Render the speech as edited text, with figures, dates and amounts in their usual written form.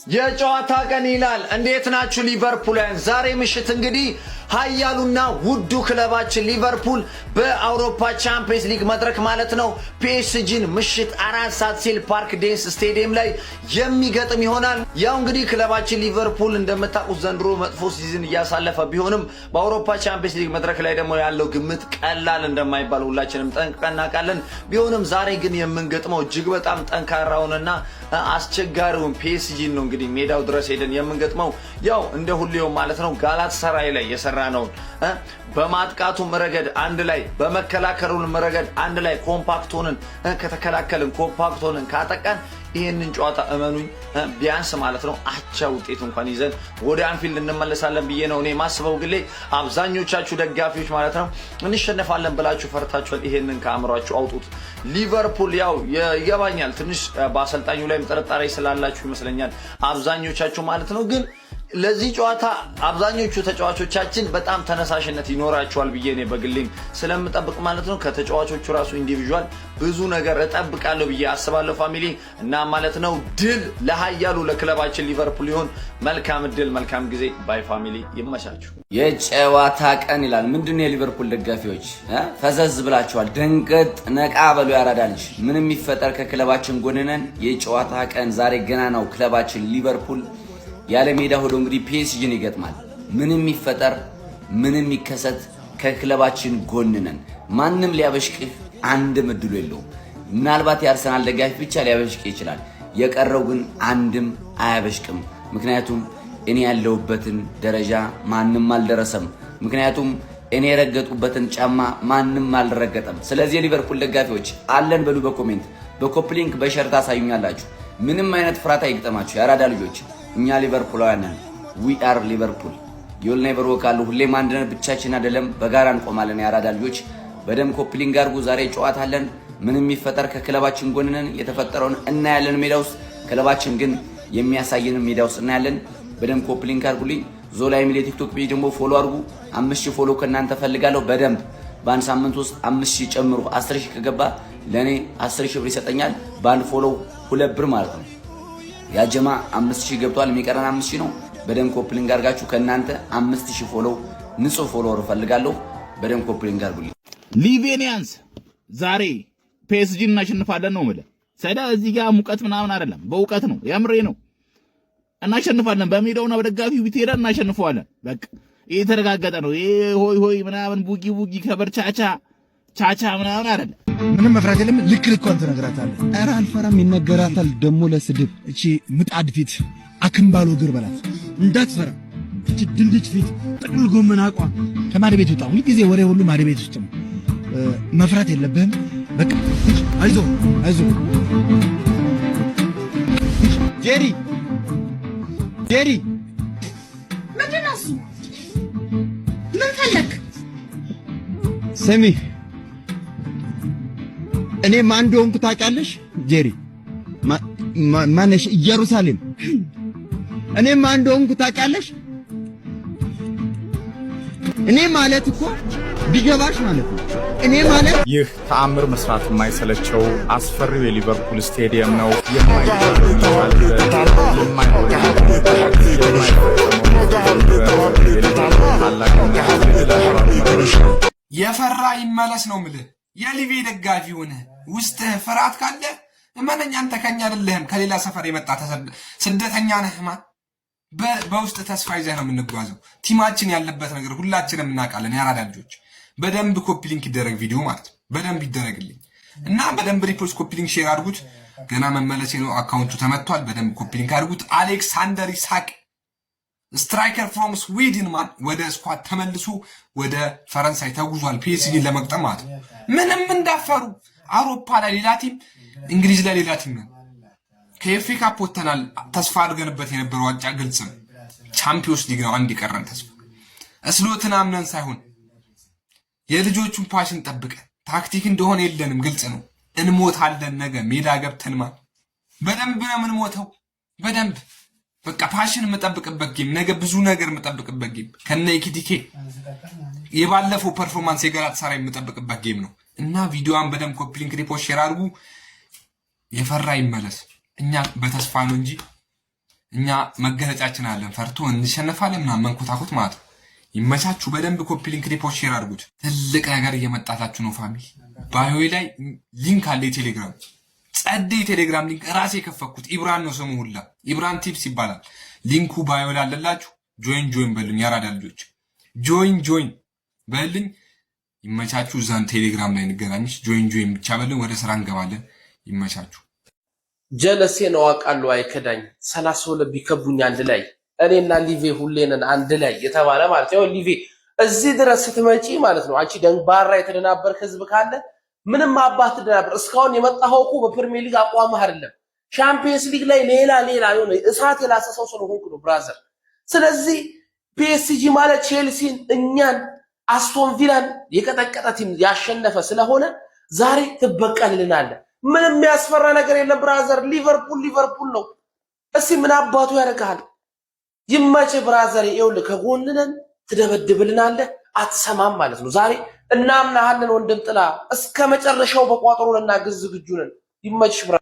የጨዋታ ቀን ይላል። እንዴት ናችሁ ሊቨርፑልያን? ዛሬ ምሽት እንግዲህ ኃያሉና ውዱ ክለባችን ሊቨርፑል በአውሮፓ ቻምፒየንስ ሊግ መድረክ ማለት ነው ፒኤስጂን ምሽት 4 ሰዓት ሲል ፓርክ ዴንስ ስቴዲየም ላይ የሚገጥም ይሆናል። ያው እንግዲህ ክለባችን ሊቨርፑል እንደምታውቁት ዘንድሮ መጥፎ ሲዝን እያሳለፈ ቢሆንም በአውሮፓ ቻምፒየንስ ሊግ መድረክ ላይ ደግሞ ያለው ግምት ቀላል እንደማይባል ሁላችንም ጠንቅቀን እናውቃለን። ቢሆንም ዛሬ ግን የምንገጥመው እጅግ በጣም ጠንካራውንና አስቸጋሪውን ፒኤስጂን ነው። እንግዲህ ሜዳው ድረስ ሄደን የምንገጥመው ያው እንደ ሁሌው ማለት ነው ጋላታሳራይ ላይ የሰራነው በማጥቃቱም ረገድ አንድ ላይ በመከላከሉም ረገድ አንድ ላይ ኮምፓክት ሆነን ከተከላከልን ኮምፓክት ሆነን ካጠቃን ይሄንን ጨዋታ እመኑኝ ቢያንስ ማለት ነው አቻ ውጤት እንኳን ይዘን ወደ አንፊልድ እንመለሳለን ብዬ ነው እኔ ማስበው። ግሌ አብዛኞቻችሁ ደጋፊዎች ማለት ነው እንሸነፋለን ብላችሁ ፈርታችኋል። ይሄንን ከአእምሯችሁ አውጡት። ሊቨርፑል ያው ይገባኛል ትንሽ በአሰልጣኙ ላይ ጥርጣሬ ስላላችሁ ይመስለኛል አብዛኞቻችሁ ማለት ነው። ግን ለዚህ ጨዋታ አብዛኞቹ ተጫዋቾቻችን በጣም ተነሳሽነት ይኖራቸዋል ብዬ ነው በግሌም ስለምጠብቅ ማለት ነው። ከተጫዋቾቹ ራሱ ኢንዲቪጁዋል ብዙ ነገር እጠብቃለሁ ብዬ አስባለሁ ፋሚሊ እና ማለት ነው። ድል ለኃያሉ ለክለባችን ሊቨርፑል ይሁን። መልካም ድል፣ መልካም ጊዜ። ባይ ፋሚሊ፣ ይመቻችሁ። የጨዋታ ቀን ይላል። ምንድነው የሊቨርፑል ደጋፊዎች ፈዘዝ ብላችኋል? ደንገጥ ነቃ በሉ ያራዳልሽ። ምንም ይፈጠር ከክለባችን ጎንነን። የጨዋታ ቀን ዛሬ ገና ነው። ክለባችን ሊቨርፑል ያለ ሜዳ ሆዶ እንግዲህ ፒኤስጂን ይገጥማል። ምንም ይፈጠር ምንም ይከሰት ከክለባችን ጎንነን። ማንም ሊያበሽቅህ አንድም እድሉ የለውም። ምናልባት የአርሰናል ደጋፊ ብቻ ሊያበሽቅ ይችላል። የቀረው ግን አንድም አያበሽቅም። ምክንያቱም እኔ ያለሁበትን ደረጃ ማንም አልደረሰም። ምክንያቱም እኔ የረገጡበትን ጫማ ማንም አልረገጠም። ስለዚህ የሊቨርፑል ደጋፊዎች አለን በሉ በኮሜንት በኮፕሊንክ በሸርት አሳዩኛላችሁ። ምንም አይነት ፍራታ ይግጠማችሁ ያራዳ ልጆች። እኛ ሊቨርፑላውያን ነን። ዊ አር ሊቨርፑል ዩል ኔቨር ወክ አሉ። ሁሌም አንድ ነን፣ ብቻችን አይደለም፣ በጋራ እንቆማለን። ያራዳ ልጆች በደም ኮፕሊንግ አድርጉ። ዛሬ ጨዋታ አለን። ምንም ይፈጠር ከክለባችን ጎን ነን። የተፈጠረውን እናያለን ሜዳ ውስጥ። ክለባችን ግን የሚያሳየንን ሜዳ ውስጥ እናያለን። በደም ኮፕሊንግ አድርጉልኝ። ዞላ የሚል የቲክቶክ ፔጅ ደግሞ ፎሎ አድርጉ። 5000 ፎሎ ከእናንተ ፈልጋለሁ። በደንብ በአንድ ሳምንት ውስጥ 5000 ጨምሩ። 10000 ከገባ ለኔ 10000 ብር ይሰጠኛል። በአንድ ፎሎ 2 ብር ማለት ነው። ያጀማ 5000 ገብቷል። የሚቀረን 5000 ነው። በደም ኮፕሊንግ አድርጋችሁ ከእናንተ 5000 ፎሎ ንጹህ ፎሎወር ፈልጋለሁ። በደም ኮፕሊንግ አድርጉልኝ። ሊቬኒያንስ ዛሬ ፒኤስጂ እናሸንፋለን ነው ማለት ሰዳ። እዚህ ጋር ሙቀት ምናምን አይደለም፣ በእውቀት ነው። ያምሬ ነው። እናሸንፋለን። በሜዳውና በደጋፊው ቢት ሄደን እናሸንፈዋለን። በቃ ይሄ የተረጋገጠ ነው። ይሄ ሆይ ሆይ ምናምን ቡጊ ቡጊ ከበርቻቻ ቻቻ ምናምን አይደለም። ምንም መፍራት የለም። ልክ ልኳን ትነግራታለህ። ኧረ አልፈራም። ይነገራታል ደግሞ ለስድብ። እቺ ምጣድ ፊት አክምባሎ እግር በላት እንዳትፈራ። እቺ ድንች ፊት ጥቅል ጎመን አቋ ከማድ ቤት ውጣ። ሁሉ ጊዜ ወሬ ሁሉ ማድ ቤት ውስጥ ነው። መፍራት የለብህም። በቃ አይዞ አይዞ። ጄሪ ጄሪ ምንድን ነው እሱ? ምን ፈለክ? ስሚ እኔ ማን እንደሆንኩ ታውቂያለሽ? ጄሪ ማነሽ? ኢየሩሳሌም እኔ ማን እንደሆንኩ ታውቂያለሽ? እኔ ማለት እኮ ቢገባሽ ማለት ነው። እኔ ማለት ይህ ተአምር መስራት የማይሰለቸው አስፈሪው የሊቨርፑል ስቴዲየም ነው። የፈራ ይመለስ ነው ምልህ። የሊቪ ደጋፊ ሆነ ውስጥህ ፍርሃት ካለ እመነኝ አንተ ከኛ አይደለህም፣ ከሌላ ሰፈር የመጣ ስደተኛ ነህ። በውስጥ ተስፋ ይዘህ ነው የምንጓዘው። ቲማችን ያለበት ነገር ሁላችንም እናውቃለን። ያራዳ ልጆች በደንብ ኮፒ ሊንክ ይደረግ ቪዲዮ ማለት ነው። በደንብ ይደረግልኝ እና በደንብ ሪፖስት ኮፒ ሊንክ ሼር አድርጉት። ገና መመለሴ ነው። አካውንቱ ተመቷል። በደንብ ኮፒ ሊንክ አድርጉት። አሌክሳንደር ኢሳቅ ስትራይከር ፍሮም ስዊድን ማን ወደ ስኳድ ተመልሶ ወደ ፈረንሳይ ተጉዟል። ፒኤስጂን ለመግጠም ማለት ነው። ምንም እንዳፈሩ አውሮፓ ላይ ሌላ ቲም፣ እንግሊዝ ላይ ሌላ ቲም ነው። ከኤፍኤ ካፕ ወጥተናል። ተስፋ አድርገንበት የነበረው ዋንጫ ግልጽ ነው። ቻምፒዮንስ ሊግ ነው አንድ ይቀረን ተስፋ። እስሎትን አምነን ሳይሆን የልጆቹን ፓሽን ጠብቀን ታክቲክ እንደሆነ የለንም ግልጽ ነው። እንሞታለን። ነገ ሜዳ ገብተን ማለት በደንብ ነው የምንሞተው። በደንብ በቃ ፓሽን የምጠብቅበት ጌም፣ ነገ ብዙ ነገር የምጠብቅበት ጌም ከነ ኢኪቲኬ የባለፈው ፐርፎርማንስ የጋላታሳራይ የምጠብቅበት ጌም ነው እና ቪዲዮዋን በደንብ ኮፒ ሊንክ ሪፖስት ሼር አድርጉ። የፈራ ይመለስ። እኛ በተስፋ ነው እንጂ እኛ መገለጫችን አለን። ፈርቶ እንሸነፋለን ምናምን መንኮታኮት ማለት ነው። ይመቻችሁ። በደንብ ኮፒ ሊንክ ሪፖርት ሼር አድርጉት። ትልቅ ነገር እየመጣላችሁ ነው ፋሚሊ። ባዮ ላይ ሊንክ አለ የቴሌግራም ጸድ ቴሌግራም ሊንክ ራሴ የከፈኩት ኢብራን ነው ስሙ ሁላ ኢብራን ቲፕስ ይባላል። ሊንኩ ባዮ ላይ አለላችሁ። ጆይን በሉኝ ያራዳ ልጆች ጆይን በልኝ። ይመቻችሁ። እዛን ቴሌግራም ላይ እንገናኝሽ። ጆይን ብቻ በሉኝ። ወደ ስራ እንገባለን። ይመቻችሁ። ጀለሴ ነው አውቃለሁ አይከዳኝ 32 ቢከቡኝ አንድ ላይ እኔና ሊቬ ሁሌነን አንድ ላይ የተባለ ማለት ነው። ሊቬ እዚህ ድረስ ስትመጪ ማለት ነው አንቺ ደንባራ የተደናበር ህዝብ ካለ ምንም አባት ደናበር እስካሁን የመጣኸው እኮ በፕሪሚየር ሊግ አቋምህ አይደለም። ሻምፒየንስ ሊግ ላይ ሌላ የሆነ እሳት የላሰሰው ስለሆንኩ ነው ብራዘር። ስለዚህ ፒኤስጂ ማለት ቼልሲን እኛን አስቶን ቪላን የቀጠቀጠ ቲም ያሸነፈ ስለሆነ ዛሬ ትበቀልልናለህ። ምንም የሚያስፈራ ነገር የለም ብራዘር። ሊቨርፑል ነው። እስኪ ምን አባቱ ያደርጋል? ይመች ብራዘር። ይኸውልህ ከጎንነን ትደበድብልናለህ፣ አትሰማም ማለት ነው። ዛሬ እናምናሃለን ወንድም ጥላ። እስከ መጨረሻው በቋጠሮ ለናግዝ ዝግጁ ነን። ይመችሽ ብራዘር።